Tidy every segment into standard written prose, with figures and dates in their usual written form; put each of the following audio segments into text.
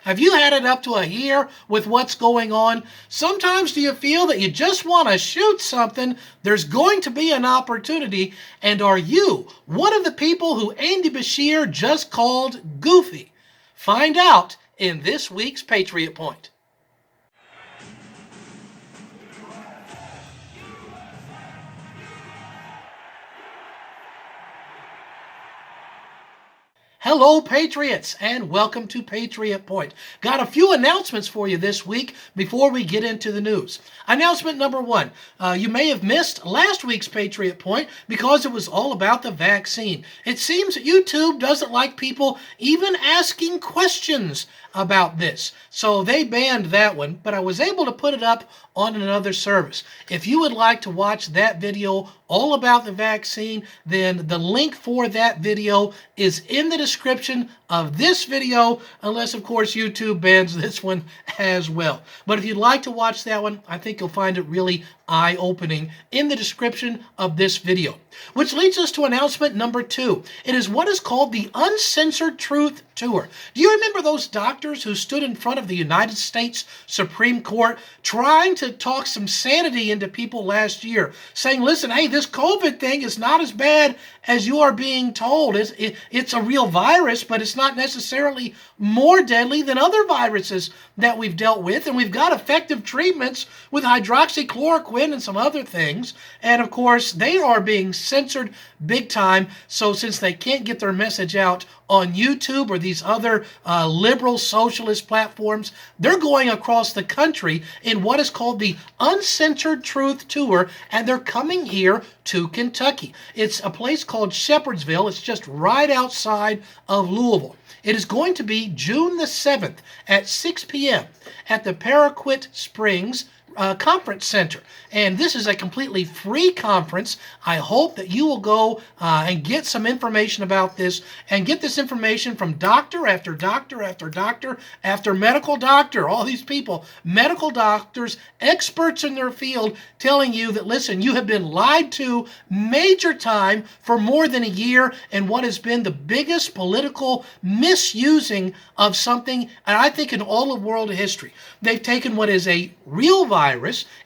Have you had it up to a year with what's going on? Sometimes do you feel that you just want to shoot something? There's going to be an opportunity. And are you one of the people who Andy Bashir just called goofy? Find out in this week's Patriot Point. Hello, Patriots, and welcome to Patriot Point. Got a few announcements for you this week before we get into the news. Announcement number one, you may have missed last week's Patriot Point because it was all about the vaccine. It seems that YouTube doesn't like people even asking questions about this, so they banned that one, but I was able to put it up on another service. If you would like to watch that video all about the vaccine, then the link for that video is in the description of this video, unless of course YouTube bans this one as well. But if you'd like to watch that one, I think you'll find it really eye-opening in the description of this video. Which leads us to announcement number two. It is what is called the Uncensored Truth Tour. Do you remember those doctors who stood in front of the United States Supreme Court trying to talk some sanity into people last year, saying, listen, hey, this COVID thing is not as bad as you are being told. It's a real virus, but it's not necessarily more deadly than other viruses that we've dealt with, and we've got effective treatments with hydroxychloroquine and some other things. And of course, they are being censored big time. So since they can't get their message out on YouTube or these other liberal socialist platforms, they're going across the country in what is called the Uncensored Truth Tour, and they're coming here to Kentucky. It's a place called Shepherdsville. It's just right outside of Louisville. It is going to be June the 7th at 6 p.m. at the Paraquet Springs Conference Center. And this is a completely free conference. I hope that you will go and get some information about this, and get this information from doctor after doctor after doctor after medical doctor. All these people, medical doctors, experts in their field, telling you that, listen, you have been lied to major time for more than a year in what has been the biggest political misusing of something, and I think in all of world history. They've taken what is a real virus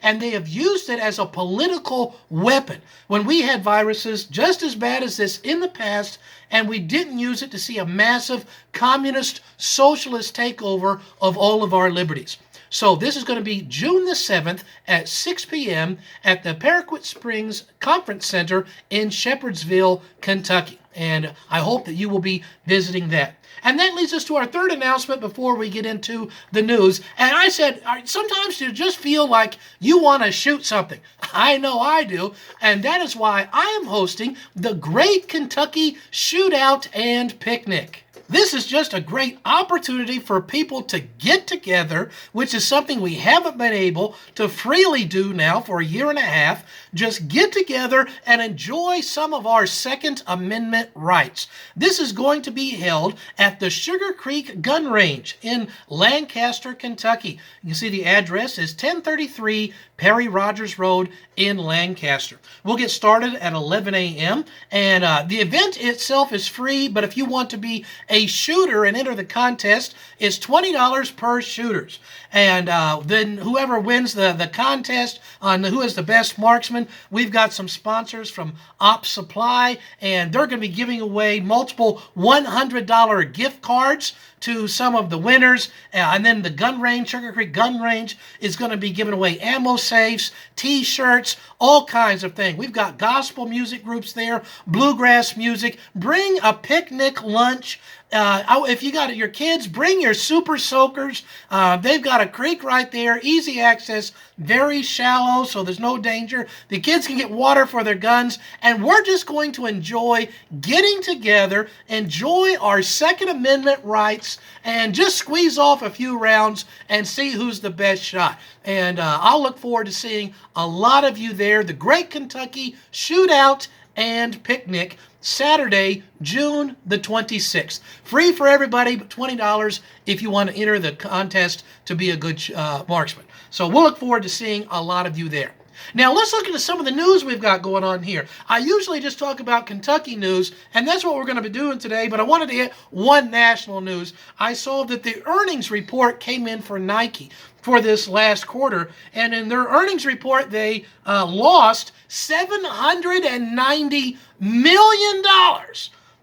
and they have used it as a political weapon, when we had viruses just as bad as this in the past, and we didn't use it to see a massive communist socialist takeover of all of our liberties. So this is going to be June the 7th at 6 p.m. at the Paraquet Springs Conference Center in Shepherdsville, Kentucky. And I hope that you will be visiting that. And that leads us to our third announcement before we get into the news. And I said, sometimes you just feel like you want to shoot something. I know I do. And that is why I am hosting the Great Kentucky Shootout and Picnic. This is just a great opportunity for people to get together, which is something we haven't been able to freely do now for a year and a half. Just get together and enjoy some of our Second Amendment rights. This is going to be held at the Sugar Creek Gun Range in Lancaster, Kentucky. You can see the address is 1033 Perry Rogers Road in Lancaster. We'll get started at 11 a.m. and the event itself is free, but if you want to be a shooter and enter the contest, it's $20 per shooters. And then whoever wins the contest on who is the best marksman, we've got some sponsors from Op Supply, and they're going to be giving away multiple $100 gift cards to some of the winners. And then the gun range, Sugar Creek Gun Range, is going to be giving away ammo safes, t-shirts, all kinds of things. We've got gospel music groups there, bluegrass music. Bring a picnic lunch. If you got your kids, bring your super soakers. They've got a creek right there, easy access, very shallow, so there's no danger. The kids can get water for their guns, and we're just going to enjoy getting together, enjoy our Second Amendment rights, and just squeeze off a few rounds and see who's the best shot. And I'll look forward to seeing a lot of you there. The Great Kentucky Shootout and Picnic, Saturday, June the 26th. Free for everybody, but $20 if you want to enter the contest to be a good marksman. So we'll look forward to seeing a lot of you there. Now let's look into some of the news we've got going on here. I usually just talk about Kentucky news, and that's what we're going to be doing today, but I wanted to get one national news. I saw that the earnings report came in for Nike for this last quarter, and in their earnings report, they lost $790 million.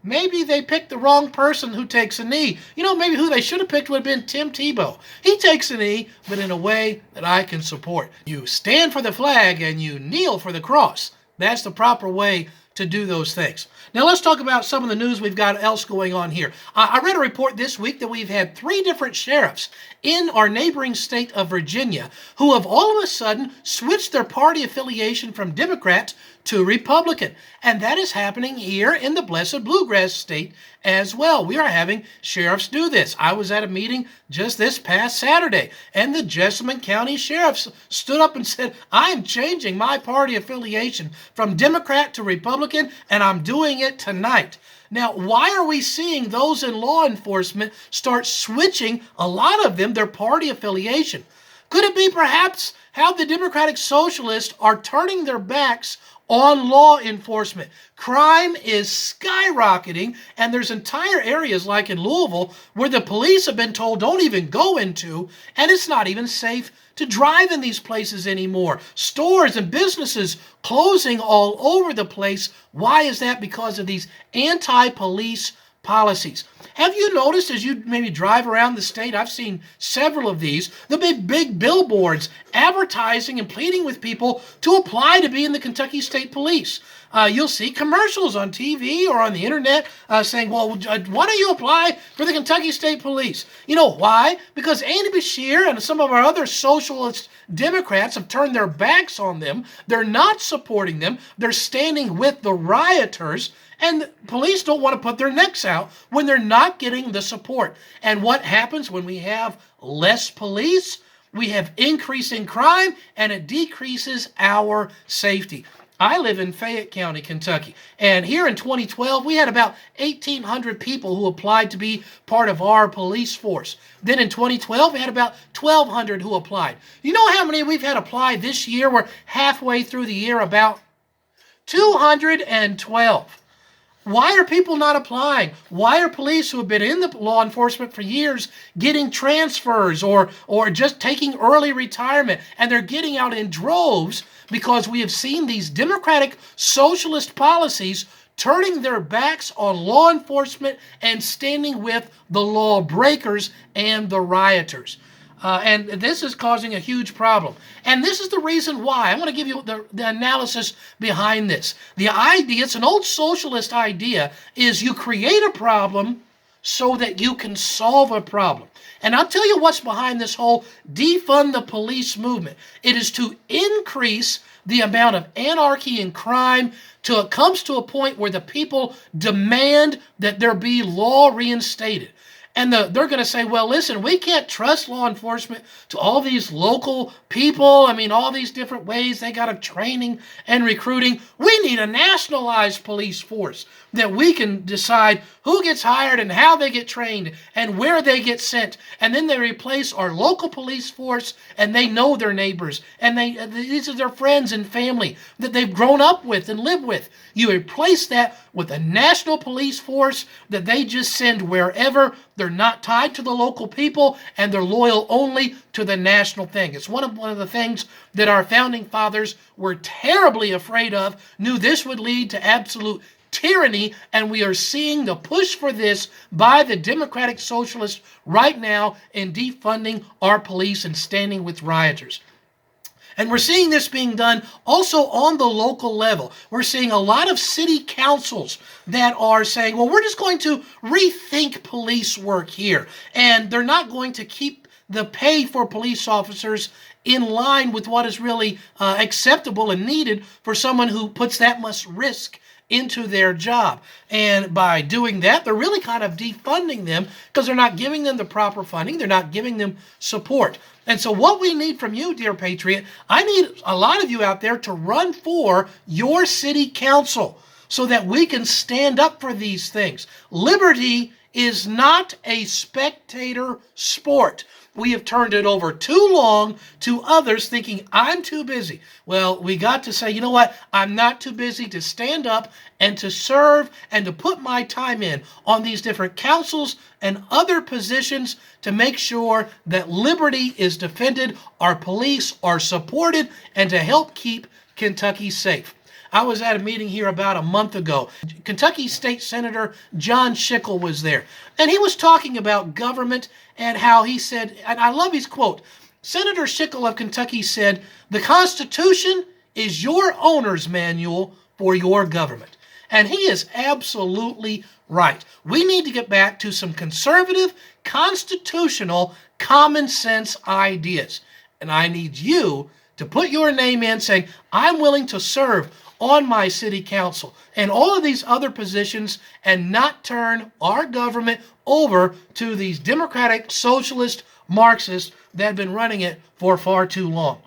Maybe they picked the wrong person who takes a knee. You know, maybe who they should have picked would have been Tim Tebow. He takes a knee, but in a way that I can support. You stand for the flag and you kneel for the cross. That's the proper way to do those things. Now let's talk about some of the news we've got else going on here. I read a report this week that we've had 3 different sheriffs in our neighboring state of Virginia who have all of a sudden switched their party affiliation from Democrat to Republican. And that is happening here in the blessed Bluegrass state as well. We are having sheriffs do this. I was at a meeting just this past Saturday, and the Jessamine County sheriffs stood up and said, I'm changing my party affiliation from Democrat to Republican, and I'm doing it tonight. Now, why are we seeing those in law enforcement start switching, a lot of them, their party affiliation? Could it be perhaps how the Democratic Socialists are turning their backs on law enforcement? Crime is skyrocketing, and there's entire areas like in Louisville where the police have been told don't even go into, and it's not even safe to drive in these places anymore. Stores and businesses closing all over the place. Why is that? Because of these anti-police policies. Have you noticed as you maybe drive around the state, I've seen several of these, the big billboards advertising and pleading with people to apply to be in the Kentucky State Police. You'll see commercials on TV or on the internet saying, well, why don't you apply for the Kentucky State Police? You know why? Because Andy Beshear and some of our other socialist Democrats have turned their backs on them. They're not supporting them. They're standing with the rioters. And police don't want to put their necks out when they're not getting the support. And what happens when we have less police? We have increasing crime, and it decreases our safety. I live in Fayette County, Kentucky, and here in 2012, we had about 1,800 people who applied to be part of our police force. Then in 2012, we had about 1,200 who applied. You know how many we've had apply this year? We're halfway through the year, about 212. Why are people not applying? Why are police who have been in the law enforcement for years getting transfers or just taking early retirement? And they're getting out in droves because we have seen these Democratic Socialist policies turning their backs on law enforcement and standing with the lawbreakers and the rioters. And this is causing a huge problem. And this is the reason why. I'm going to give you the analysis behind this. The idea, it's an old socialist idea, is you create a problem so that you can solve a problem. And I'll tell you what's behind this whole defund the police movement. It is to increase the amount of anarchy and crime till it comes to a point where the people demand that there be law reinstated. And they're going to say, well, listen, we can't trust law enforcement to all these local people. I mean, all these different ways they got of training and recruiting. We need a nationalized police force that we can decide who gets hired and how they get trained and where they get sent. And then they replace our local police force, and they know their neighbors. And these are their friends and family that they've grown up with and lived with. You replace that with a national police force that they just send wherever. They're not tied to the local people, and they're loyal only to the national thing. It's one of the things that our founding fathers were terribly afraid of, knew this would lead to absolute tyranny, and we are seeing the push for this by the Democratic Socialists right now in defunding our police and standing with rioters. And we're seeing this being done also on the local level. We're seeing a lot of city councils that are saying, well, we're just going to rethink police work here. And they're not going to keep the pay for police officers in line with what is really acceptable and needed for someone who puts that much risk into their job. And by doing that, they're really kind of defunding them because they're not giving them the proper funding. They're not giving them support. And so what we need from you, dear Patriot, I need a lot of you out there to run for your city council so that we can stand up for these things. Liberty is not a spectator sport. We have turned it over too long to others thinking, I'm too busy. Well, we got to say, you know what? I'm not too busy to stand up and to serve and to put my time in on these different councils and other positions to make sure that liberty is defended, our police are supported, and to help keep Kentucky safe. I was at a meeting here about a month ago. Kentucky State Senator John Schickel was there, and he was talking about government and how he said, and I love his quote, Senator Schickel of Kentucky said, "The Constitution is your owner's manual for your government." And he is absolutely right. We need to get back to some conservative, constitutional, common sense ideas. And I need you to put your name in saying, I'm willing to serve on my city council and all of these other positions and not turn our government over to these Democratic Socialist Marxists that have been running it for far too long.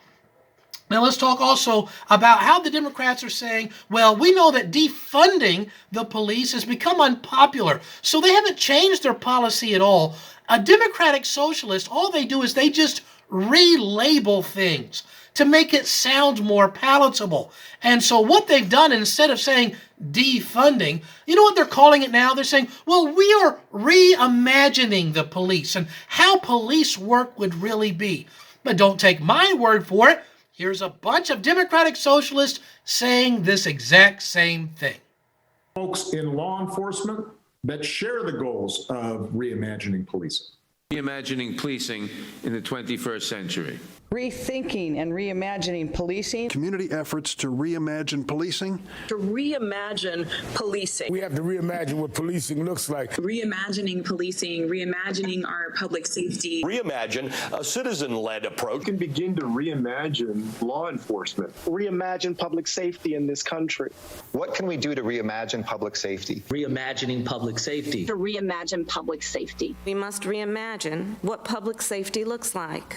Now let's talk also about how the Democrats are saying, well, we know that defunding the police has become unpopular, so they haven't changed their policy at all. A Democratic Socialist, all they do is they just relabel things to make it sound more palatable. And so what they've done, instead of saying defunding, you know what they're calling it now? They're saying, well, we are reimagining the police and how police work would really be. But don't take my word for it. Here's a bunch of Democratic Socialists saying this exact same thing. Folks in law enforcement that share the goals of reimagining policing. Reimagining policing in the 21st century. Rethinking and reimagining policing. Community efforts to reimagine policing. To reimagine policing. We have to reimagine what policing looks like. Reimagining policing, reimagining our public safety. Reimagine a citizen-led approach. We can begin to reimagine law enforcement. Reimagine public safety in this country. What can we do to reimagine public safety? Reimagining public safety. To reimagine public safety. We must reimagine what public safety looks like.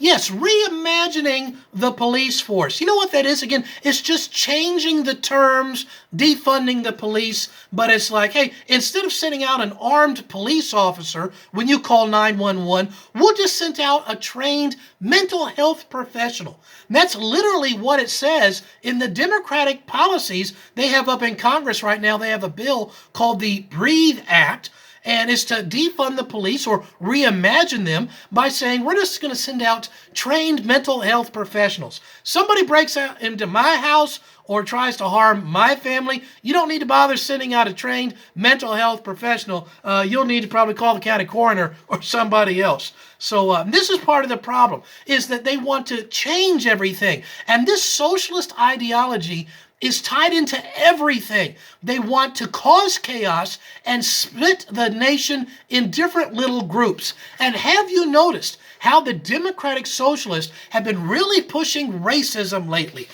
Yes, reimagining the police force. You know what that is? Again, it's just changing the terms, defunding the police. But it's like, hey, instead of sending out an armed police officer when you call 911, we'll just send out a trained mental health professional. And that's literally what it says in the Democratic policies they have up in Congress right now. They have a bill called the Breathe Act. And it's to defund the police or reimagine them by saying we're just going to send out trained mental health professionals. Somebody breaks out into my house or tries to harm my family, you don't need to bother sending out a trained mental health professional. You'll need to probably call the county coroner or somebody else. So this is part of the problem, is that they want to change everything. And this socialist ideology is tied into everything. They want to cause chaos and split the nation in different little groups. And have you noticed how the Democratic Socialists have been really pushing racism lately?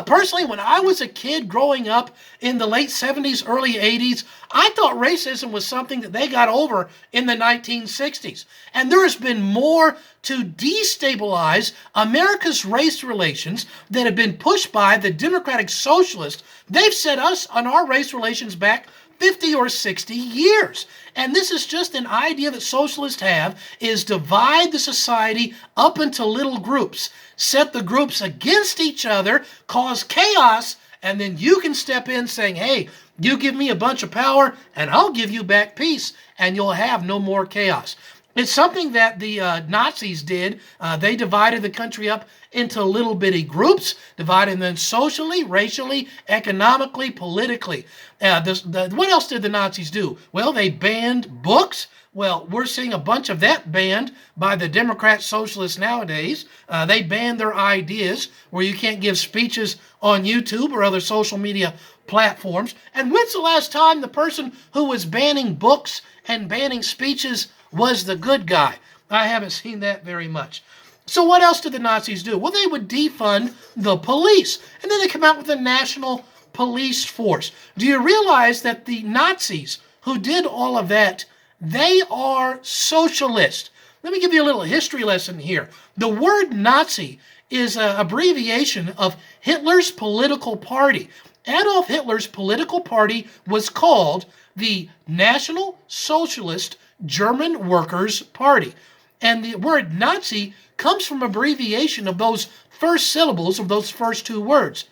Personally, when I was a kid growing up in the late 70s, early 80s, I thought racism was something that they got over in the 1960s. And there has been more to destabilize America's race relations that have been pushed by the Democratic Socialists. They've set us on our race relations back 50 or 60 years. And this is just an idea that socialists have, is divide the society up into little groups, set the groups against each other, cause chaos, and then you can step in saying, hey, you give me a bunch of power and I'll give you back peace and you'll have no more chaos. It's something that the Nazis did. They divided the country up into little bitty groups, dividing them socially, racially, economically, politically. What else did the Nazis do? Well, they banned books. Well, we're seeing a bunch of that banned by the Democrat Socialists nowadays. They banned their ideas where you can't give speeches on YouTube or other social media platforms. And when's the last time the person who was banning books and banning speeches was the good guy? I haven't seen that very much. So what else did the Nazis do? Well, they would defund the police. And then they come out with a national police force. Do you realize that the Nazis who did all of that, they are socialist? Let me give you a little history lesson here. The word Nazi is an abbreviation of Hitler's political party. Adolf Hitler's political party was called the National Socialist German Workers' Party. And the word Nazi comes from abbreviation of those first syllables of those first two words.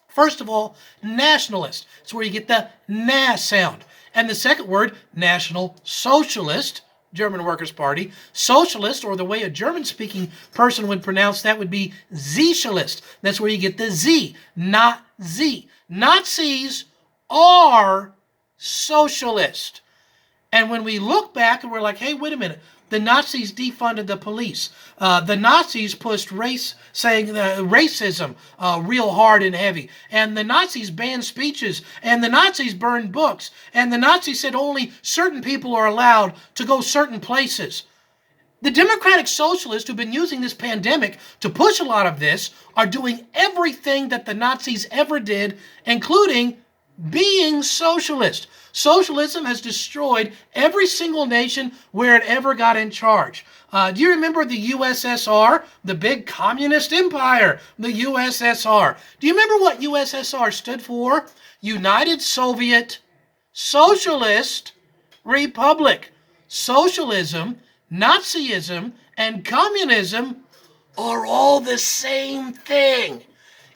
First of all, nationalist. It's where you get the na sound. And the second word, National Socialist, German Workers' Party. Socialist, or the way a German-speaking person would pronounce that, would be Socialist. That's where you get the Z, not Z. Nazis are socialist. And when we look back and we're like, hey, wait a minute, the Nazis defunded the police. The Nazis pushed racism real hard and heavy. And the Nazis banned speeches. And the Nazis burned books. And the Nazis said only certain people are allowed to go certain places. The Democratic Socialists who've been using this pandemic to push a lot of this are doing everything that the Nazis ever did, including being socialist. Socialism has destroyed every single nation where it ever got in charge. Do you remember the USSR, the big communist empire, the USSR? Do you remember what USSR stood for? United Soviet Socialist Republic. Socialism, Nazism, and communism are all the same thing.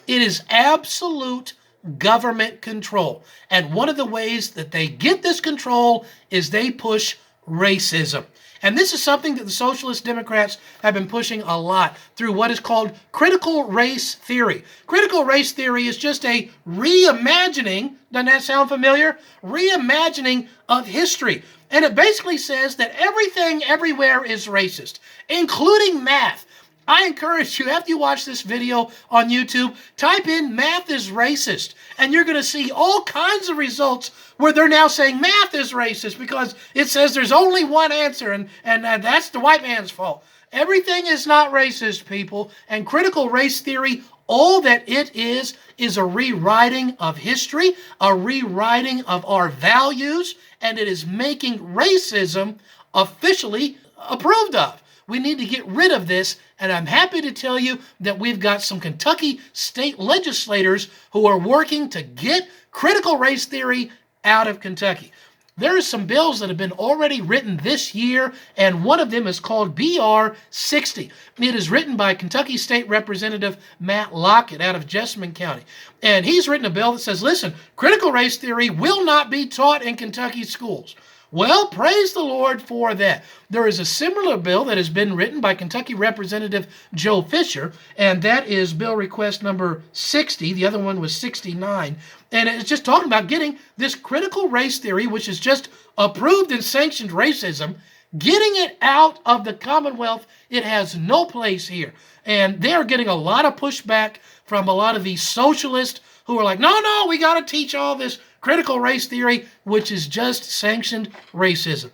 It is absolute government control. And one of the ways that they get this control is they push racism. And this is something that the Socialist Democrats have been pushing a lot through what is called critical race theory. Critical race theory is just a reimagining, doesn't that sound familiar? Reimagining of history. And it basically says that everything everywhere is racist, including math. I encourage you, after you watch this video on YouTube, type in math is racist, and you're going to see all kinds of results where they're now saying math is racist because it says there's only one answer, and that's the white man's fault. Everything is not racist, people, and critical race theory, all that it is a rewriting of history, a rewriting of our values, and it is making racism officially approved of. We need to get rid of this, and I'm happy to tell you that we've got some Kentucky state legislators who are working to get critical race theory out of Kentucky. There are some bills that have been already written this year, and one of them is called BR 60. It is written by Kentucky State Representative Matt Lockett out of Jessamine County. And he's written a bill that says, listen, critical race theory will not be taught in Kentucky schools. Well, praise the Lord for that. There is a similar bill that has been written by Kentucky Representative Joe Fisher, and that is bill request number 60. The other one was 69. And it's just talking about getting this critical race theory, which is just approved and sanctioned racism, getting it out of the Commonwealth. It has no place here. And they are getting a lot of pushback from a lot of these socialists who are like, no, we got to teach all this critical race theory, which is just sanctioned racism.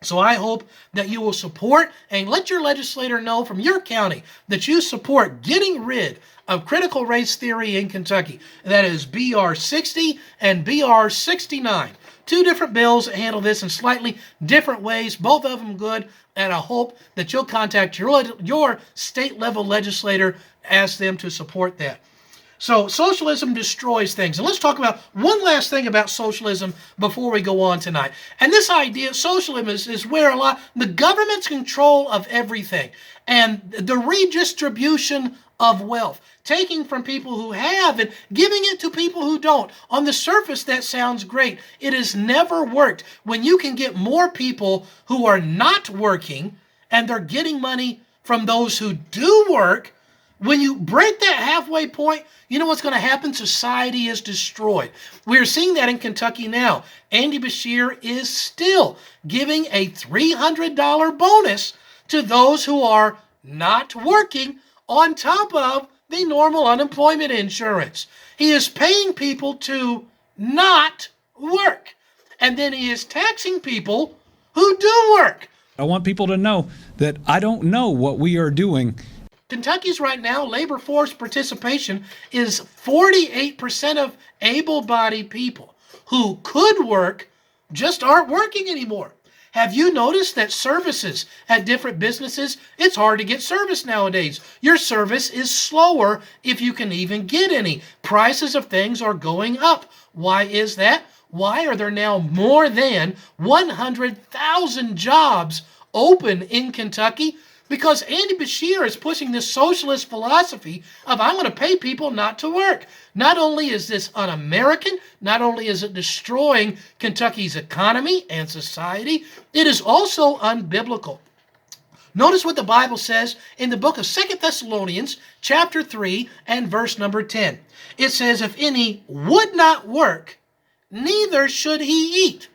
So I hope that you will support and let your legislator know from your county that you support getting rid of critical race theory in Kentucky. That is BR 60 and BR 69. Two different bills that handle this in slightly different ways, both of them good, and I hope that you'll contact your state level legislator, ask them to support that. So socialism destroys things. And let's talk about one last thing about socialism before we go on tonight. And this idea of socialism is where the government's control of everything and the redistribution of wealth, taking from people who have and giving it to people who don't. On the surface, that sounds great. It has never worked. When you can get more people who are not working and they're getting money from those who do work, when you break that halfway point, you know what's going to happen? Society is destroyed. We're seeing that in Kentucky now. Andy Beshear is still giving a $300 bonus to those who are not working on top of the normal unemployment insurance. He is paying people to not work. And then he is taxing people who do work. I want people to know that I don't know what we are doing. Kentucky's right now labor force participation is 48% of able-bodied people who could work just aren't working anymore. Have you noticed that services at different businesses, it's hard to get service nowadays. Your service is slower if you can even get any. Prices of things are going up. Why is that? Why are there now more than 100,000 jobs open in Kentucky? Because Andy Beshear is pushing this socialist philosophy of I'm going to pay people not to work. Not only is this un-American, not only is it destroying Kentucky's economy and society, it is also unbiblical. Notice what the Bible says in the book of 2 Thessalonians chapter 3 and verse number 10. It says, if any would not work, neither should he eat.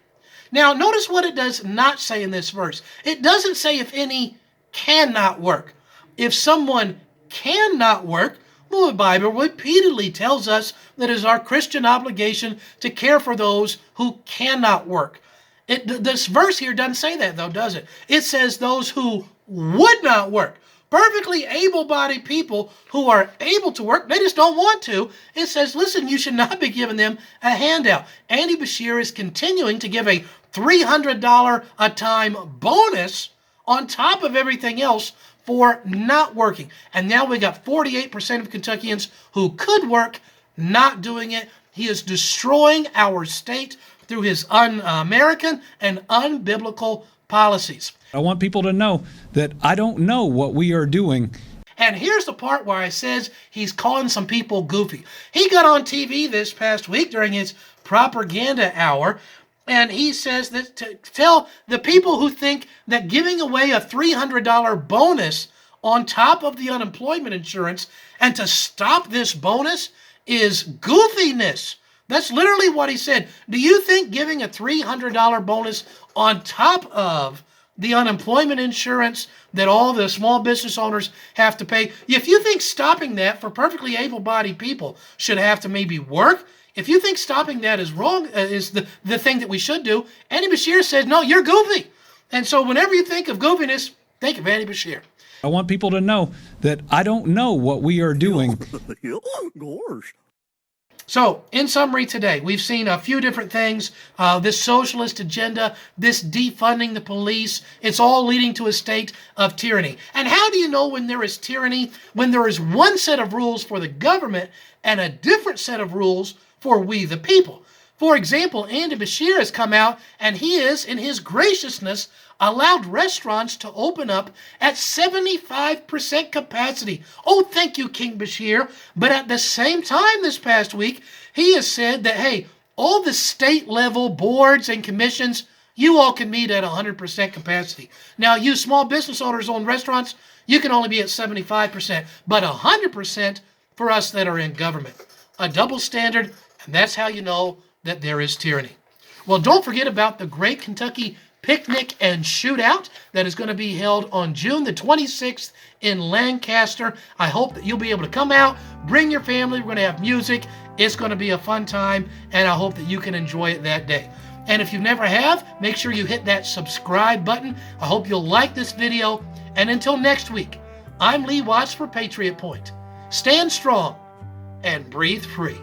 Now, notice what it does not say in this verse. It doesn't say if any cannot work. If someone cannot work, well, the Bible repeatedly tells us that it is our Christian obligation to care for those who cannot work. This verse here doesn't say that, though, does it? It says those who would not work. Perfectly able-bodied people who are able to work, they just don't want to. It says, listen, you should not be giving them a handout. Andy Beshear is continuing to give a $300 a time bonus on top of everything else for not working. And now we got 48% of Kentuckians who could work not doing it. He is destroying our state through his un-American and unbiblical policies. I want people to know that I don't know what we are doing. And here's the part where I says he's calling some people goofy. He got on TV this past week during his propaganda hour, and he says that to tell the people who think that giving away a $300 bonus on top of the unemployment insurance and to stop this bonus is goofiness. That's literally what he said. Do you think giving a $300 bonus on top of the unemployment insurance that all the small business owners have to pay, if you think stopping that for perfectly able-bodied people should have to maybe work, if you think stopping that is wrong, is the thing that we should do, Andy Beshear says, no, you're goofy. And so whenever you think of goofiness, think of Andy Beshear. I want people to know that I don't know what we are doing. So, in summary today, we've seen a few different things. This socialist agenda, this defunding the police, it's all leading to a state of tyranny. And how do you know when there is tyranny? When there is one set of rules for the government and a different set of rules for we the people. For example, Andy Beshear has come out and he is, in his graciousness, allowed restaurants to open up at 75% capacity. Oh, thank you, King Beshear. But at the same time this past week, he has said that, hey, all the state level boards and commissions, you all can meet at 100% capacity. Now, you small business owners own restaurants, you can only be at 75%, but 100% for us that are in government. A double standard, and that's how you know that there is tyranny. Well, don't forget about the Great Kentucky Picnic and Shootout that is going to be held on June the 26th in Lancaster. I hope that you'll be able to come out, bring your family. We're going to have music. It's going to be a fun time, and I hope that you can enjoy it that day. And if you never have, make sure you hit that subscribe button. I hope you'll like this video. And until next week, I'm Lee Watts for Patriot Point. Stand strong and breathe free.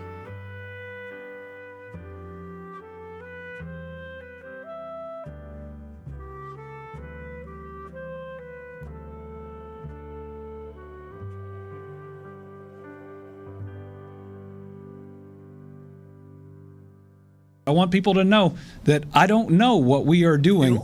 I want people to know that I don't know what we are doing.